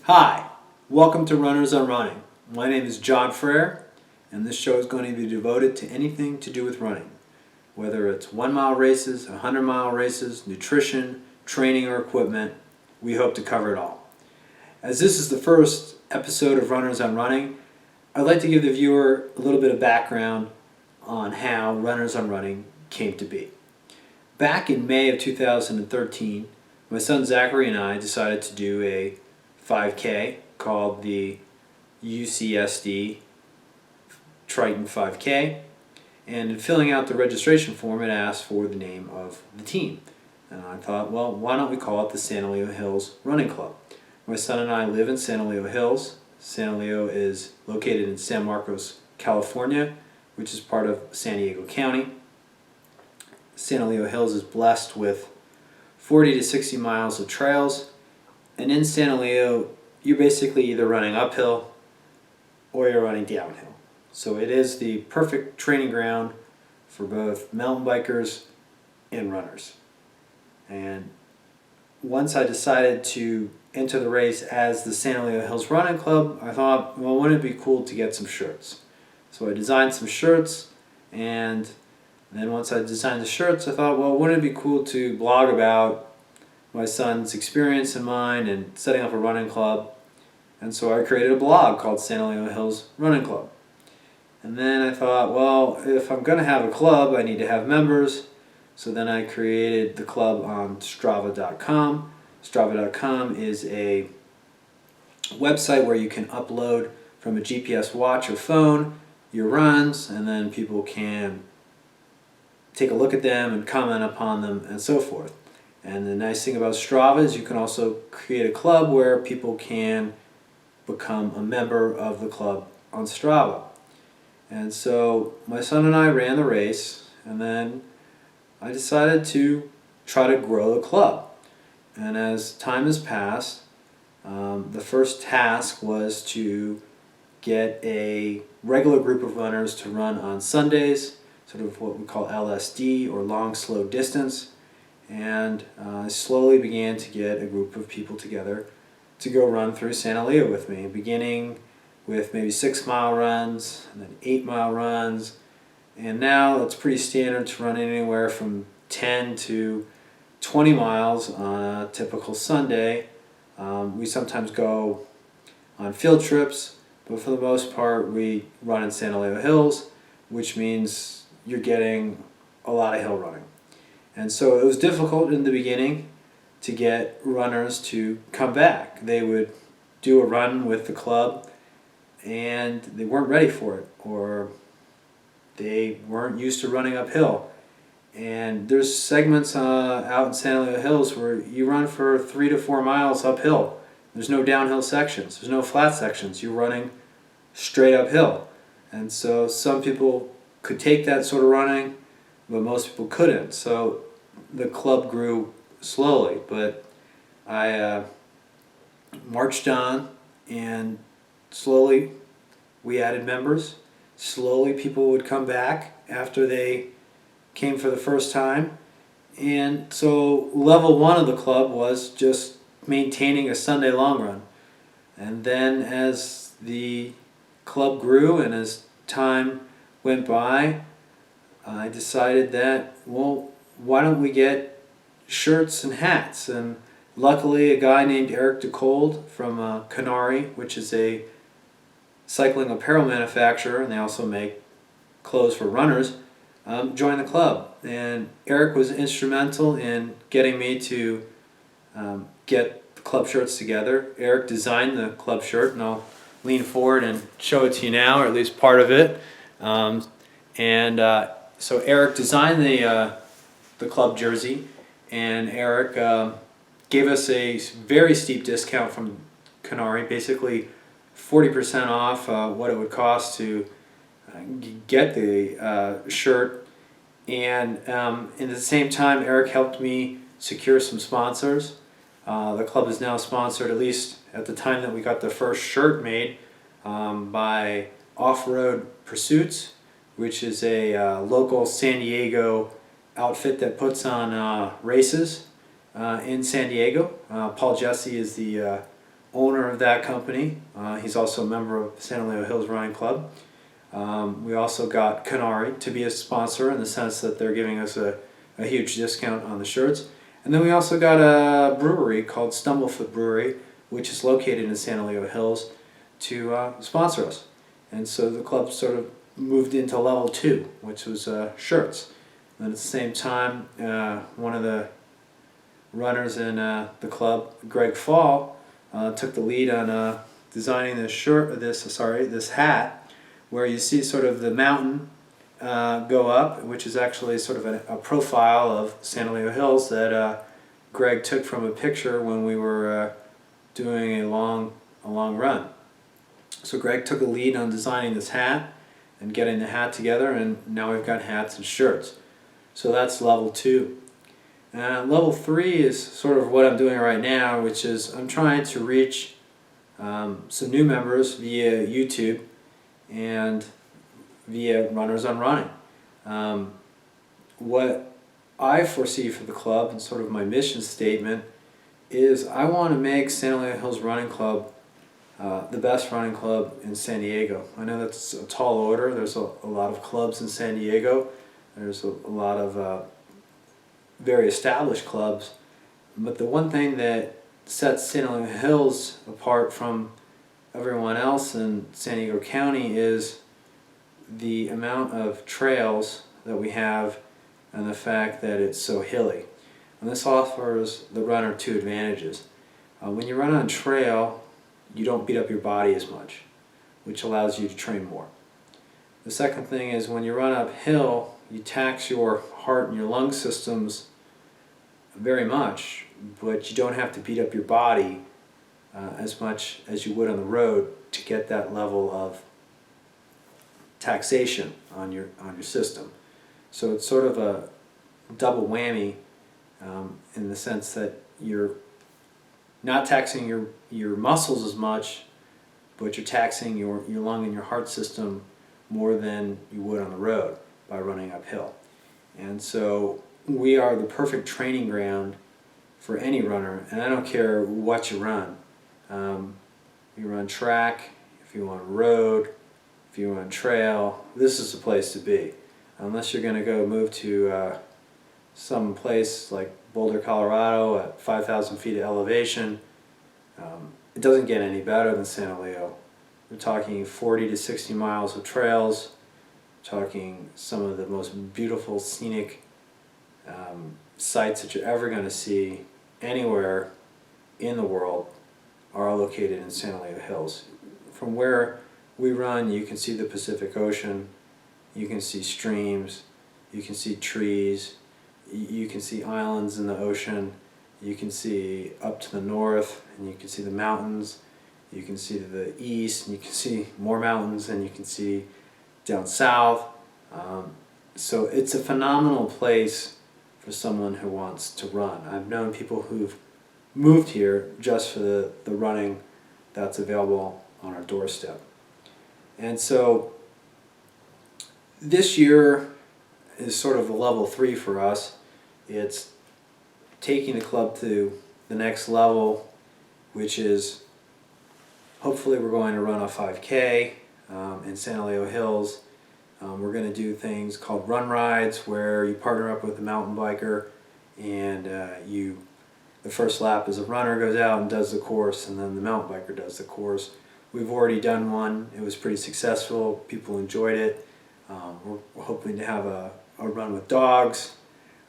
Hi, welcome to Runners on Running. My name is John Frere, and this show is going to be devoted to anything to do with running, whether it's 1 mile races, 100-mile races, nutrition, training, or equipment. We hope to cover it all. As this is the first episode of Runners on Running, I'd like to give the viewer a little bit of background on how Runners on Running came to be. Back in May of 2013, my son Zachary and I decided to do a 5K called the UCSD Triton 5K, and in filling out the registration form it asked for the name of the team. And I thought, well, why don't we call it the Santa Leo Hills Running Club? My son and I live in Santa Leo Hills. Santa Leo is located in San Marcos, California, which is part of San Diego County. Santa Leo Hills is blessed with 40 to 60 miles of trails. And in Santa Leo, you're basically either running uphill or you're running downhill. So it is the perfect training ground for both mountain bikers and runners. And once I decided to enter the race as the Santa Leo Hills Running Club, I thought, well, wouldn't it be cool to get some shirts? So I designed some shirts, and then once I designed the shirts, I thought, well, wouldn't it be cool to blog about my son's experience and mine and setting up a running club. And so I created a blog called Santa Leo Hills Running Club. And then I thought, well, if I'm going to have a club, I need to have members. So then I created the club on Strava.com. Strava.com is a website where you can upload from a GPS watch or phone your runs, and then people can take a look at them and comment upon them and so forth. And the nice thing about Strava is you can also create a club where people can become a member of the club on Strava. And so my son and I ran the race, and then I decided to try to grow the club. And as time has passed, the first task was to get a regular group of runners to run on Sundays, sort of what we call LSD, or long slow distance. And I slowly began to get a group of people together to go run through Santa Leo with me, beginning with maybe 6-mile runs, and then 8-mile runs, and now it's pretty standard to run anywhere from 10 to 20 miles on a typical Sunday. We sometimes go on field trips, but for the most part we run in Santa Leo Hills, which means you're getting a lot of hill running. And so it was difficult in the beginning to get runners to come back. They would do a run with the club and they weren't ready for it, or they weren't used to running uphill. And there's segments out in Santa Leo Hills where you run for 3 to 4 miles uphill. There's no downhill sections. There's no flat sections. You're running straight uphill. And so some people could take that sort of running, but most people couldn't. So the club grew slowly, but I marched on, and slowly we added members. Slowly people would come back after they came for the first time. And so level one of the club was just maintaining a Sunday long run. And then as the club grew and as time went by, I decided that, well, why don't we get shirts and hats? And luckily a guy named Eric DeCold from Canary, which is a cycling apparel manufacturer, and they also make clothes for runners, joined the club. And Eric was instrumental in getting me to get the club shirts together. Eric designed the club shirt, and I'll lean forward and show it to you now, or at least part of it. So Eric designed the club jersey, and Eric gave us a very steep discount from Canary, basically 40% off what it would cost to get the shirt. And at the same time, Eric helped me secure some sponsors. The club is now sponsored, at least at the time that we got the first shirt made, by Off-Road Pursuits, which is a local San Diego outfit that puts on races in San Diego. Paul Jesse is the owner of that company. He's also a member of Santa Leo Hills Running Club. We also got Canary to be a sponsor in the sense that they're giving us a huge discount on the shirts. And then we also got a brewery called Stumblefoot Brewery, which is located in Santa Leo Hills, to sponsor us. And so the club sort of moved into level 2, which was shirts. And at the same time, one of the runners in the club, Greg Fall, took the lead on designing this hat, where you see sort of the mountain go up, which is actually sort of a profile of Santa Leo Hills that Greg took from a picture when we were doing a long run. So Greg took a lead on designing this hat and getting the hat together, and now we've got hats and shirts. So that's level 2. Level 3 is sort of what I'm doing right now, which is I'm trying to reach some new members via YouTube and via Runners on Running. What I foresee for the club and sort of my mission statement is I want to make Santa Leo Hills Running Club the best running club in San Diego. I know that's a tall order. There's a lot of clubs in San Diego. There's a lot of very established clubs. But the one thing that sets Santa Leo Hills apart from everyone else in San Diego County is the amount of trails that we have and the fact that it's so hilly. And this offers the runner 2 advantages. When you run on trail, you don't beat up your body as much, which allows you to train more. The second thing is when you run uphill, you tax your heart and your lung systems very much, but you don't have to beat up your body as much as you would on the road to get that level of taxation on your system. So it's sort of a double whammy in the sense that you're not taxing your muscles as much, but you're taxing your lung and your heart system more than you would on the road by running uphill. And so we are the perfect training ground for any runner, and I don't care what you run. You run track, if you want road, if you run trail, this is the place to be. Unless you're going to go move to some place like Boulder, Colorado at 5,000 feet of elevation, it doesn't get any better than Santa Leo. We're talking 40 to 60 miles of trails, talking some of the most beautiful scenic sites that you're ever going to see anywhere in the world are located in Santa Leo Hills. From where we run, you can see the Pacific Ocean, you can see streams, you can see trees, you can see islands in the ocean, you can see up to the north, and you can see the mountains, you can see to the east, and you can see more mountains, and you can see down south. So it's a phenomenal place for someone who wants to run. I've known people who've moved here just for the running that's available on our doorstep. And so this year is sort of a level 3 for us. It's taking the club to the next level, which is hopefully we're going to run a 5K in Santa Leo Hills. We're going to do things called run rides where you partner up with a mountain biker and the first lap as a runner goes out and does the course, and then the mountain biker does the course. We've already done one. It was pretty successful. People enjoyed it. We're hoping to have a run with dogs.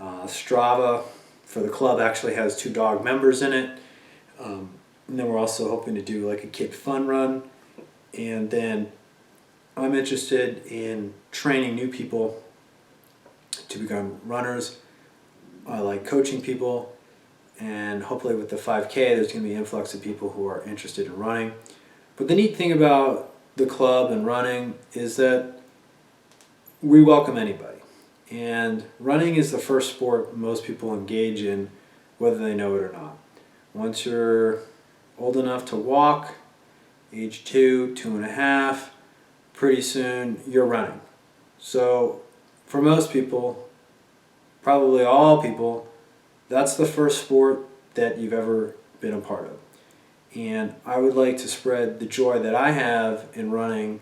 Strava for the club actually has 2 dog members in it. And then we're also hoping to do like a kid fun run. And then I'm interested in training new people to become runners. I like coaching people. And hopefully with the 5K there's going to be an influx of people who are interested in running. But the neat thing about the club and running is that we welcome anybody. And running is the first sport most people engage in, whether they know it or not. Once you're old enough to walk, age 2, 2.5, pretty soon you're running. So for most people, probably all people, that's the first sport that you've ever been a part of. And I would like to spread the joy that I have in running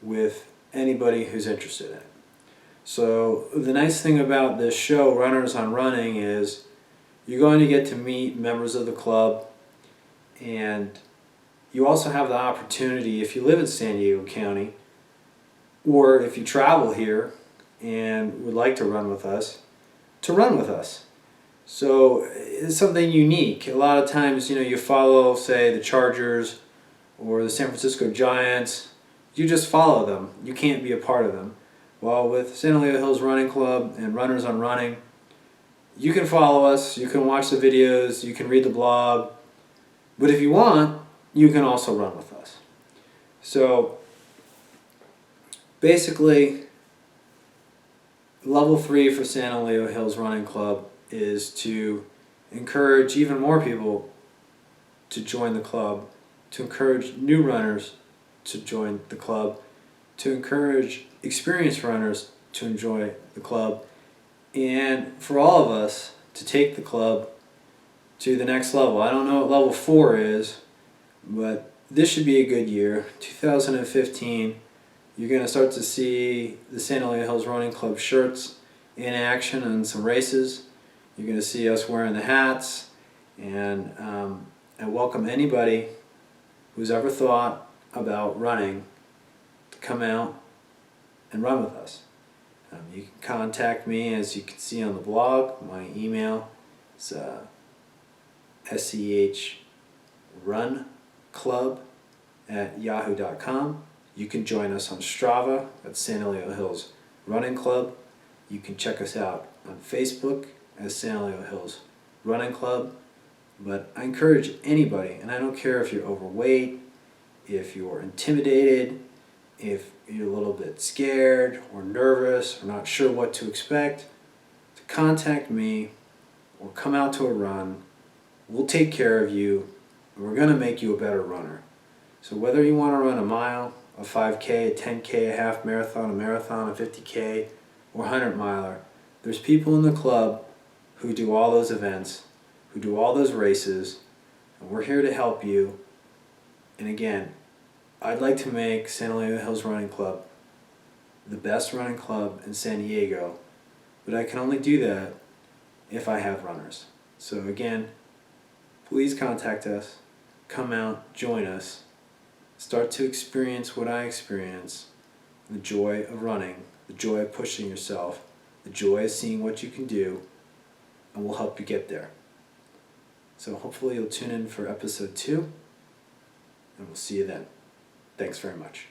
with anybody who's interested in it. So the nice thing about this show, Runners on Running, is you're going to get to meet members of the club, and you also have the opportunity, if you live in San Diego County, or if you travel here and would like to run with us, to run with us. So it's something unique. A lot of times, you follow, say, the Chargers or the San Francisco Giants. You just follow them. You can't be a part of them. Well, with Santa Leo Hills Running Club and Runners on Running, you can follow us, you can watch the videos, you can read the blog, but if you want, you can also run with us. So basically, level 3 for Santa Leo Hills Running Club is to encourage even more people to join the club, to encourage new runners to join the club, to encourage experienced runners to enjoy the club, and for all of us to take the club to the next level. I don't know what level 4 is, but this should be a good year. 2015, you're going to start to see the Santa Leo Hills Running Club shirts in action in some races. You're going to see us wearing the hats, and I welcome anybody who's ever thought about running to come out and run with us. You can contact me, as you can see on the blog. My email is schrunclub@yahoo.com. You can join us on Strava at Santa Leo Hills Running Club. You can check us out on Facebook as Santa Leo Hills Running Club. But I encourage anybody, and I don't care if you're overweight, if you're intimidated, if you're a little bit scared or nervous or not sure what to expect, to contact me or come out to a run. We'll take care of you, and we're going to make you a better runner. So whether you want to run a mile, a 5K, a 10K, a half marathon, a 50K, or 100 miler, there's people in the club who do all those events, who do all those races, and we're here to help you. And again, I'd like to make Santa Leo Hills Running Club the best running club in San Diego, but I can only do that if I have runners. So again, please contact us, come out, join us, start to experience what I experience, the joy of running, the joy of pushing yourself, the joy of seeing what you can do, and we'll help you get there. So hopefully you'll tune in for episode 2, and we'll see you then. Thanks very much.